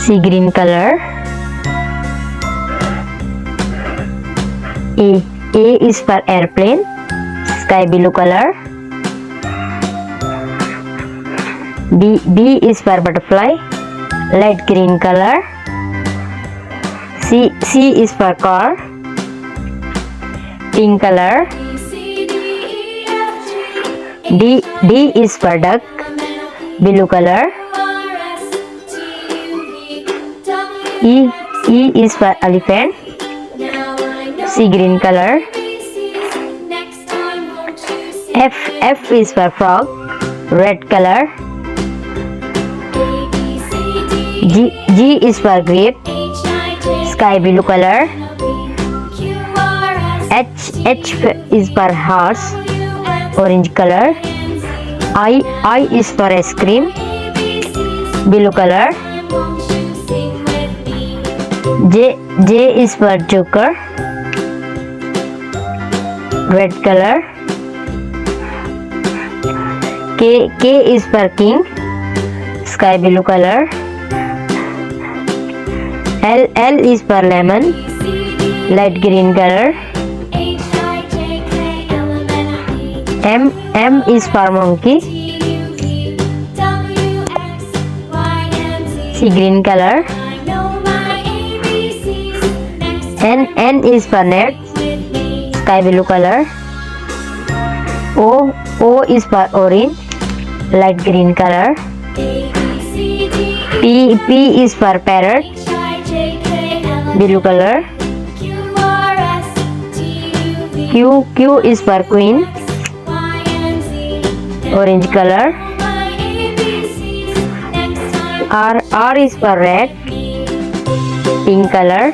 sea green color. A is for airplane, sky blue color. B is for butterfly, light green color. C is for car, pink color. D is for duck, blue color. E is for elephant, sea green color. F is for frog, red color. G is for grape, sky blue color. H is for horse, orange color. I is for ice cream, blue color. J is for joker, red color. K is for king, sky blue color. L is for lemon, light green color. M is for monkey, sea green color. N is for net, sky blue color. O is for orange, light green color. P is for parrot, blue color. Q is for queen, orange color. R is for red, pink color.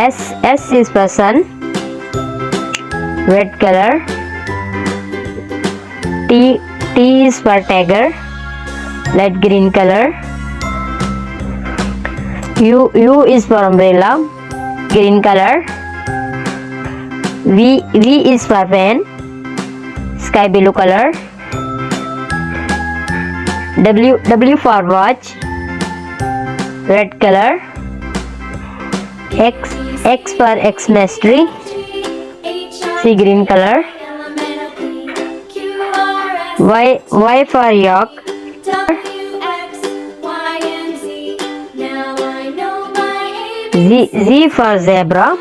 S is for sun, red color. T is for tiger, light green color. U is for umbrella, green color. V is for pen, sky blue color. W for watch, red color. X for Xmas tree, sea green color. Y for yak, Z for zebra.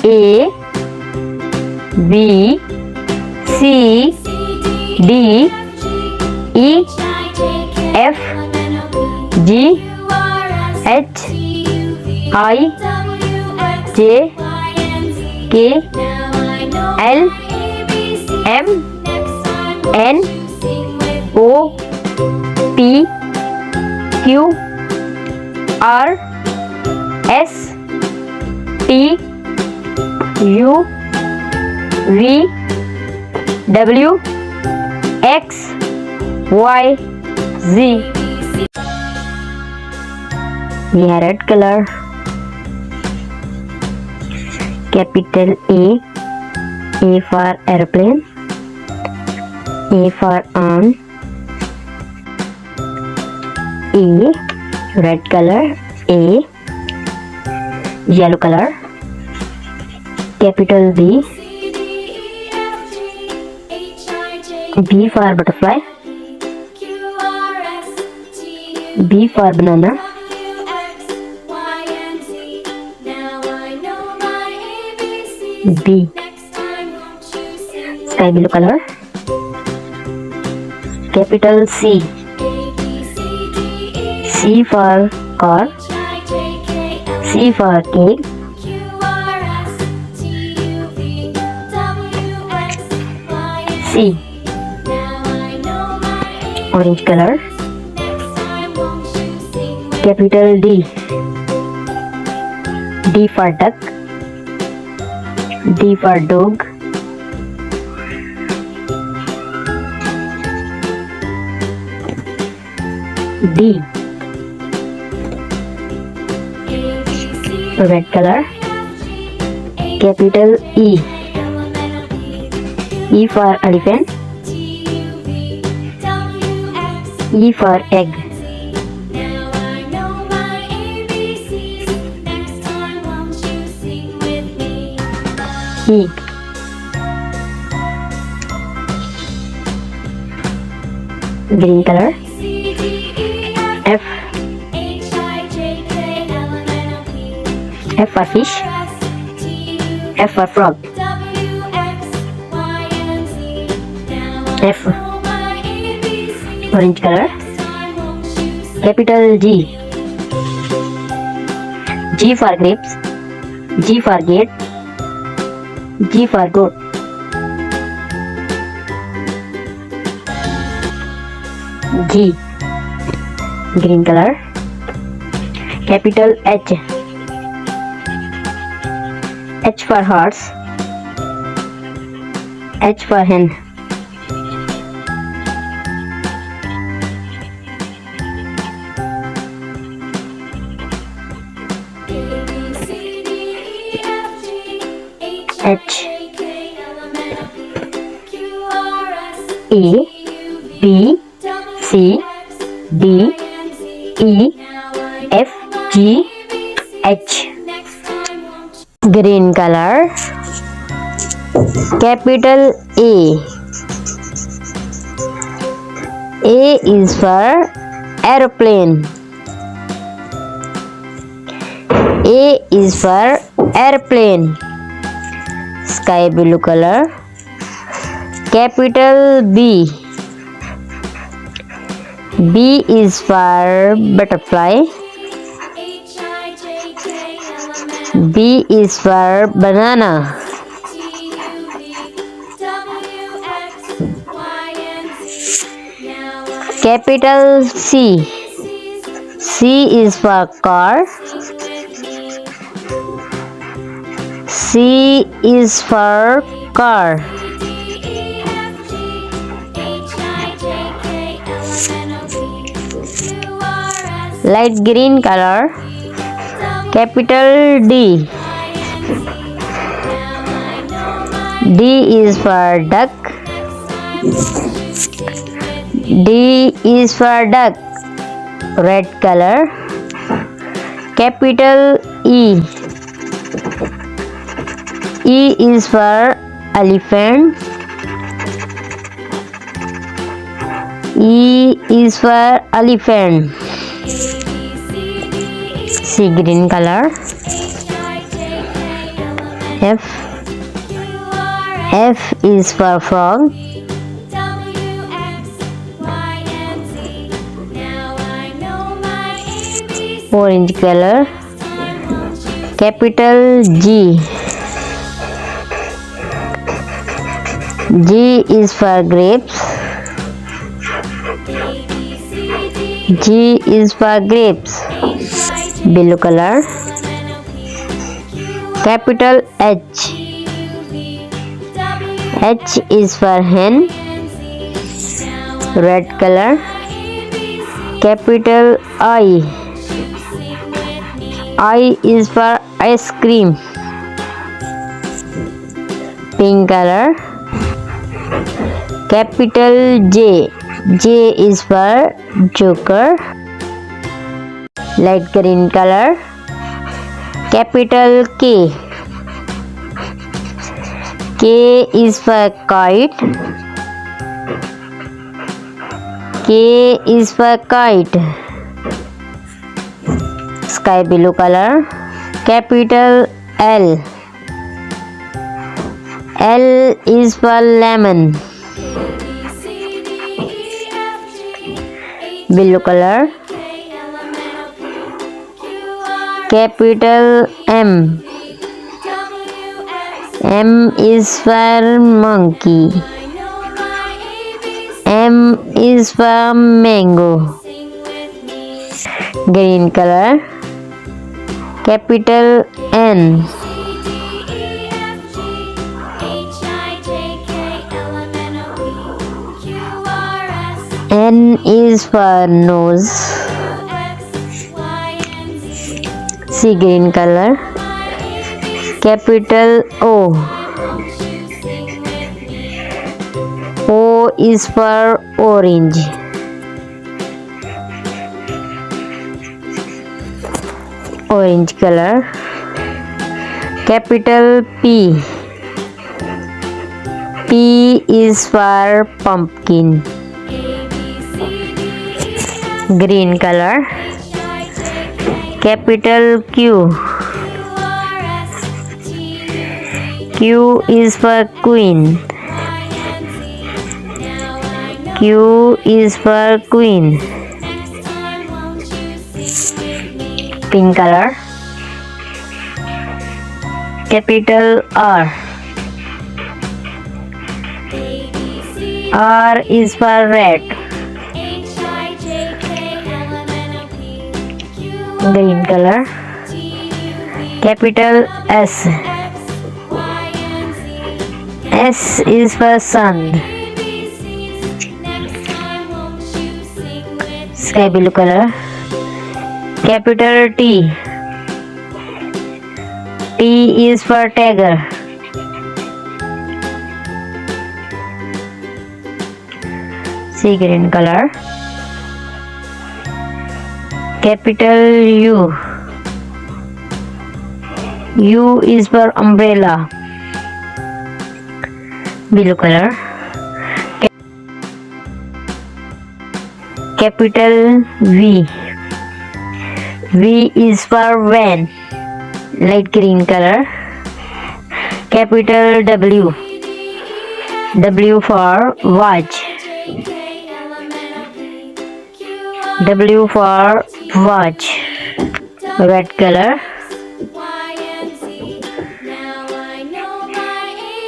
A B C D E F G H I J K L M N O P Q R S T U V W X Y Z. We have red color. Capital A for airplane, A for arm. A, red color. A, yellow color. Capital B. B for butterfly. B for banana. B, sky blue color. Capital C. C for car. C for cake. C, orange color. Capital D. D for duck. D for dog. D, red color. Capital E. E for elephant. E for egg. Now I know my ABCs. Next time won't you sing with me? E. Green color. C, D, E, F, F. H, I, J, K, L, M, N, O, P, F for fish. R, S, T, U, F for frog. W, X, Y, and Z. Now I F. know my ABCs. Orange color. Next time won't you sing? Capital G. G for grapes. G for gate. G for goat. G. Green color. Capital H. H for horse. H for hen. A, B, C, D, E, F, G, H, I, H. J, K, L, M, N, O, P, Q, R, S, E. T, U, V, B. W, C. X, D. Y, and Z. E. Now I F. know my G. ABCs. H. Next time won't you? Green color. Capital A. A is for aeroplane. A is for airplane. Sky blue color. Capital B. B is for butterfly. H, I, J, K, L, M, N, B is for banana. T, U, V, W, X, Y, and Z. Now I Capital C. ABCs. C is for car. Sing with me. C is for car. D, E, F, G, H, I, J, K, L, M, N, O, P, Q, R, S, Light green color. W, Capital D. Y, and Z. Now I know my D is for duck. next time won't you sing with me? D is for duck. Red color. Capital E. E is for elephant. E is for elephant. A, B, C, D, E, Sea green color. H, I, J, K, L, M, N, F. Q, R, S, F is for frog. W, X, Y, and Z. Now I know my ABCs. Orange color. Next time won't you? Capital G. G is for grapes. A, B, C, D, G is for grapes. H, I, J, Blue color. L, M, N, O, P, Q, R, Capital H. T, U, V, W, H is for hen. and Z. Now I Red color. my ABCs. Capital I. You sing with me. I is for ice cream. Pink color. Capital J. J is for joker. Light green color. Capital K. K is for kite. K is for kite. Sky blue color. Capital L. L is for lemon. A, B, C, D, E, F, G, H, Blue color. K, L, M, N, O, P, Q, R, Capital M. W, X. M is for monkey. I know my ABCs. M is for mango. Sing with me. Green color. Capital N. C, D, E, F, G, H, I, J, K, L, M, N, O, P, Q, R, S, N is for nose. U, X, Y, and Z. Sea green color. My ABCs. Capital O. Won't you sing with me? O is for orange. orange color. Capital P. P is for pumpkin. Green color. Capital Q. Q is for queen. Q is for queen. Pink color. Capital R. R is for red. Green color. Capital S. S is for sun. Sky blue color. Capital T. T is for tiger. Sea green color. Capital U. U is for umbrella. Blue color. Capital V. V is for van. Light green color. Capital W. W for watch. W for watch. Red color.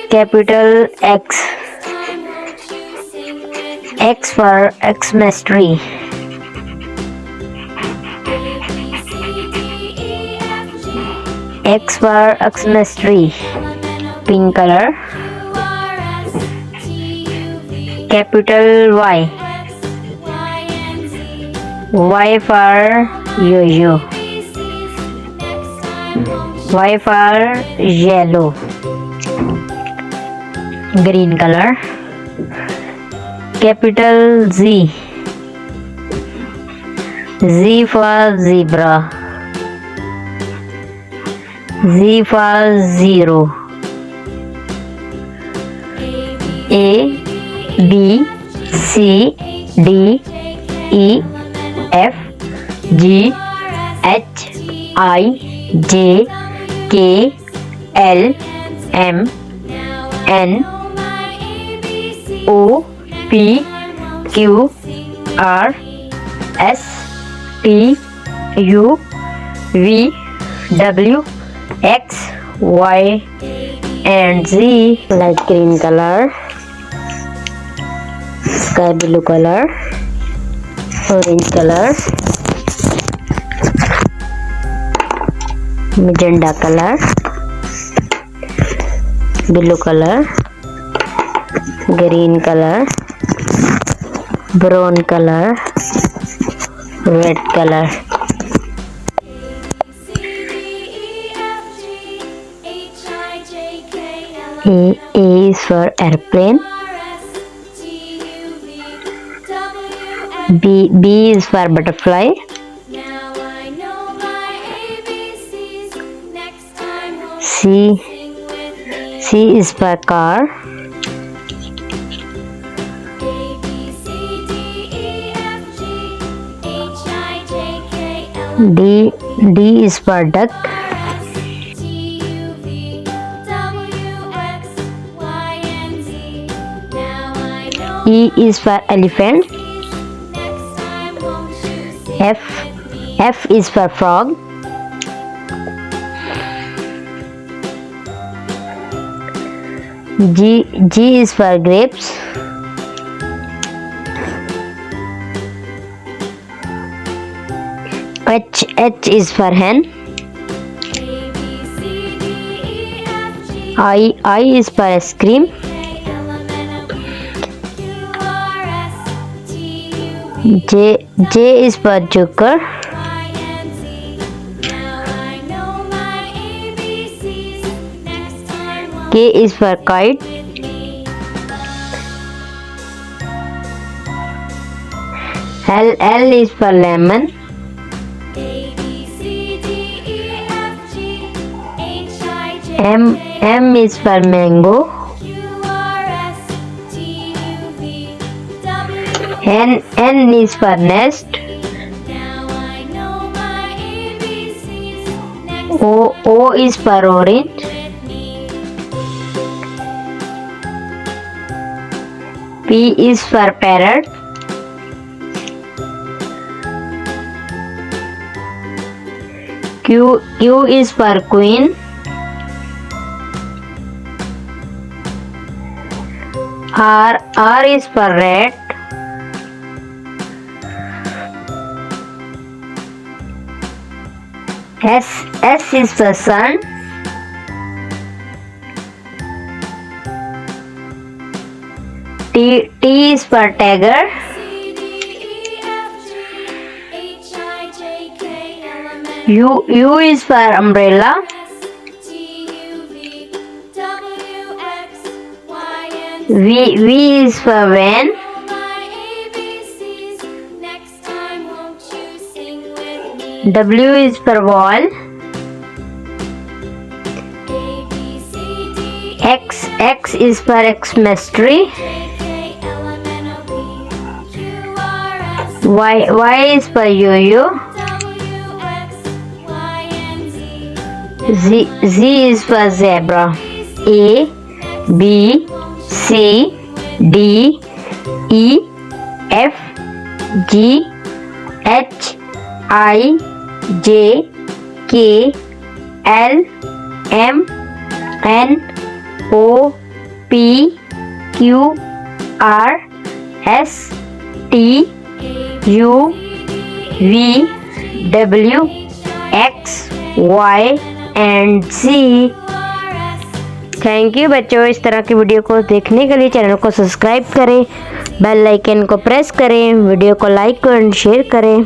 Capital X. X for Xmas tree. X for Xmas tree. Pink color. Capital Y. Y for yo-yo. Y for yellow. Green color. Capital Z. Z for zebra. Z for zero. A, B, C, D, E, F, G, H, I, J, K, L, M, N, O, P, Q, R, S, T, U, V, W, X, Y, and Z. Light green color, sky blue color, orange color, magenta color, blue color, green color, brown color, red color. A is for airplane. B is for butterfly. C is for car. D is for duck. E is for elephant. F is for frog. G is for grapes. H is for hen. I is for ice cream. J is for joker. K is for kite. L is for lemon. M is for mango. N is for nest. O is for orange. P is for parrot. Q is for queen. R is for rat. S is for sun. T is for tiger. U is for umbrella. V is for van. W is for wall. X is for Xmas-tree. Y is for yo-yo. Z is for zebra. A, B, C, D, E, F, G, H, I, J, K, L, M, N, O, P, Q, R, S, T, U, V, W, X, Y and Z। Thank you बच्चों। इस तरह की video को देखने के लिए channel को subscribe करें, बेल आइकन को प्रेस करें, वीडियो को लाइक एंड शेयर करें।